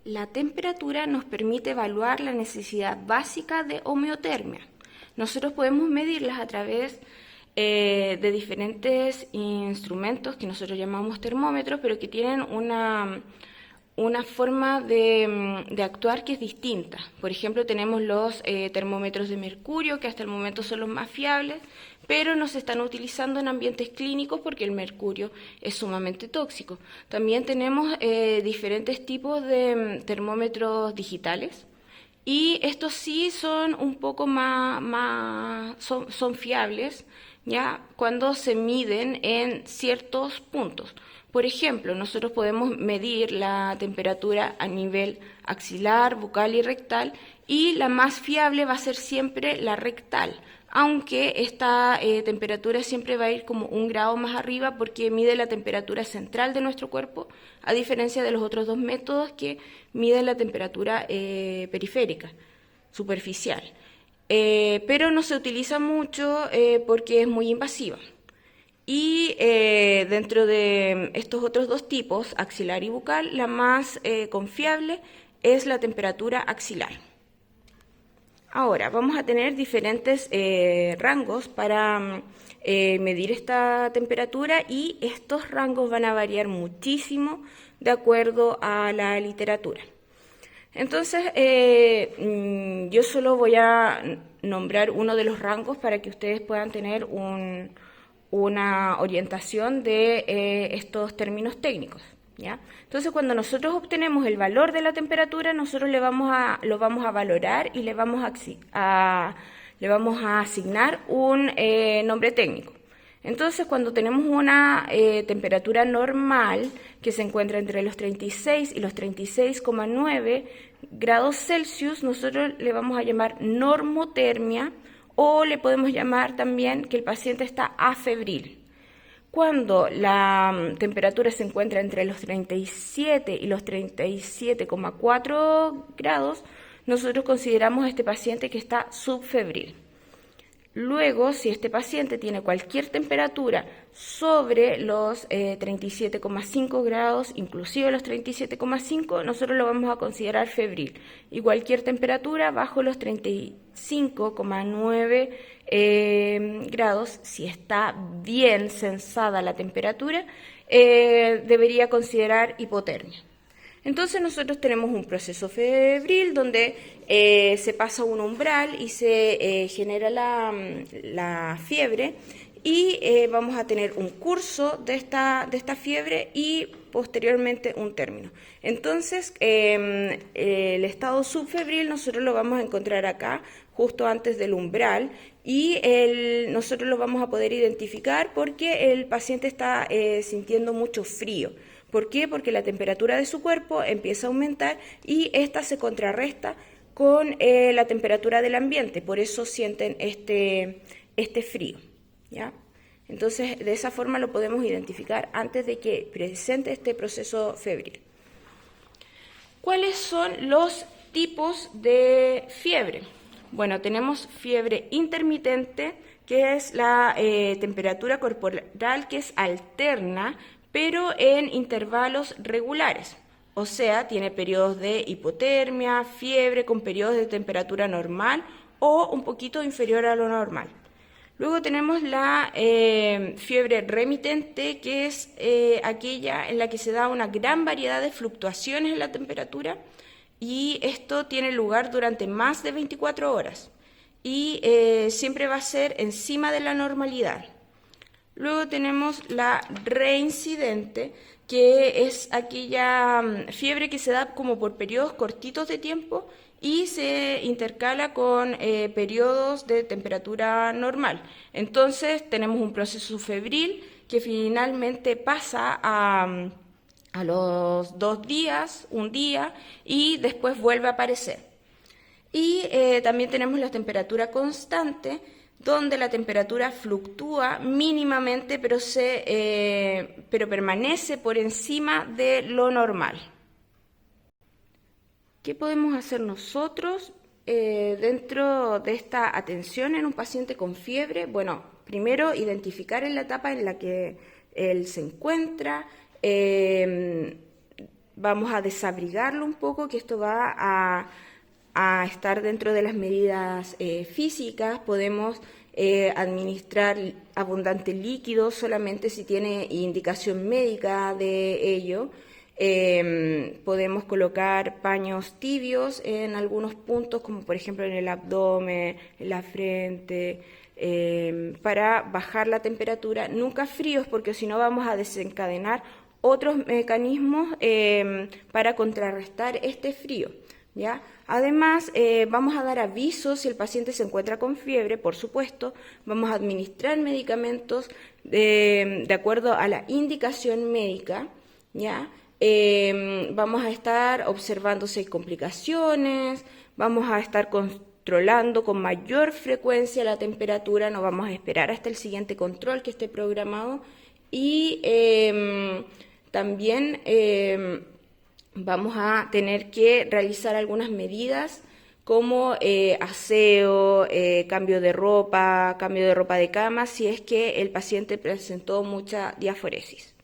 La temperatura nos permite evaluar la necesidad básica de homeotermia. Nosotros podemos medirlas a través de diferentes instrumentos que nosotros llamamos termómetros, pero que tienen una forma de actuar que es distinta. Por ejemplo, tenemos los termómetros de mercurio, que hasta el momento son los más fiables, pero no se están utilizando en ambientes clínicos porque el mercurio es sumamente tóxico. También tenemos diferentes tipos de termómetros digitales, y estos sí son un poco son fiables, ya cuando se miden en ciertos puntos. Por ejemplo, nosotros podemos medir la temperatura a nivel axilar, bucal y rectal, y la más fiable va a ser siempre la rectal, aunque esta temperatura siempre va a ir como 1 grado más arriba porque mide la temperatura central de nuestro cuerpo, a diferencia de los otros dos métodos que miden la temperatura periférica, superficial. Pero no se utiliza mucho porque es muy invasiva. Y dentro de estos otros dos tipos, axilar y bucal, la más confiable es la temperatura axilar. Ahora, vamos a tener diferentes rangos para medir esta temperatura, y estos rangos van a variar muchísimo de acuerdo a la literatura. Entonces, yo solo voy a nombrar uno de los rangos para que ustedes puedan tener una orientación de estos términos técnicos, ¿ya? Entonces, cuando nosotros obtenemos el valor de la temperatura, nosotros lo vamos a valorar y le vamos a asignar un nombre técnico. Entonces, cuando tenemos una temperatura normal que se encuentra entre los 36 y los 36,9 grados Celsius, nosotros le vamos a llamar normotermia, o le podemos llamar también que el paciente está afebril. Cuando la temperatura se encuentra entre los 37 y los 37,4 grados, nosotros consideramos a este paciente que está subfebril. Luego, si este paciente tiene cualquier temperatura sobre los 37,5 grados, inclusive los 37,5, nosotros lo vamos a considerar febril. Y cualquier temperatura bajo los 35,9 grados, si está bien sensada la temperatura, debería considerar hipotermia. Entonces nosotros tenemos un proceso febril donde se pasa un umbral y se genera la fiebre, y vamos a tener un curso de esta fiebre y posteriormente un término. Entonces el estado subfebril nosotros lo vamos a encontrar acá, justo antes del umbral, y nosotros lo vamos a poder identificar porque el paciente está sintiendo mucho frío. ¿Por qué? Porque la temperatura de su cuerpo empieza a aumentar y esta se contrarresta con la temperatura del ambiente, por eso sienten este frío, ¿ya? Entonces, de esa forma lo podemos identificar antes de que presente este proceso febril. ¿Cuáles son los tipos de fiebre? Bueno, tenemos fiebre intermitente, que es la temperatura corporal que es alterna, pero en intervalos regulares. O sea, tiene periodos de hipotermia, fiebre con periodos de temperatura normal o un poquito inferior a lo normal. Luego tenemos la fiebre remitente, que es aquella en la que se da una gran variedad de fluctuaciones en la temperatura, y esto tiene lugar durante más de 24 horas y siempre va a ser encima de la normalidad. Luego tenemos la reincidente, que es aquella fiebre que se da como por periodos cortitos de tiempo y se intercala con periodos de temperatura normal. Entonces tenemos un proceso febril que finalmente pasa a los 2 días, un día, y después vuelve a aparecer. Y también tenemos la temperatura constante, donde la temperatura fluctúa mínimamente, pero permanece por encima de lo normal. ¿Qué podemos hacer nosotros dentro de esta atención en un paciente con fiebre? Bueno, primero identificar en la etapa en la que él se encuentra, vamos a desabrigarlo un poco, que esto va a estar dentro de las medidas físicas. Podemos administrar abundante líquido solamente si tiene indicación médica de ello. Podemos colocar paños tibios en algunos puntos, como por ejemplo en el abdomen, en la frente, para bajar la temperatura. Nunca fríos, porque si no vamos a desencadenar otros mecanismos para contrarrestar este frío, ¿ya? Además, vamos a dar aviso si el paciente se encuentra con fiebre, por supuesto. Vamos a administrar medicamentos de acuerdo a la indicación médica, ¿ya? Vamos a estar observando si hay complicaciones, vamos a estar controlando con mayor frecuencia la temperatura, no vamos a esperar hasta el siguiente control que esté programado, y también vamos a tener que realizar algunas medidas como aseo, cambio de ropa de cama, si es que el paciente presentó mucha diaforesis.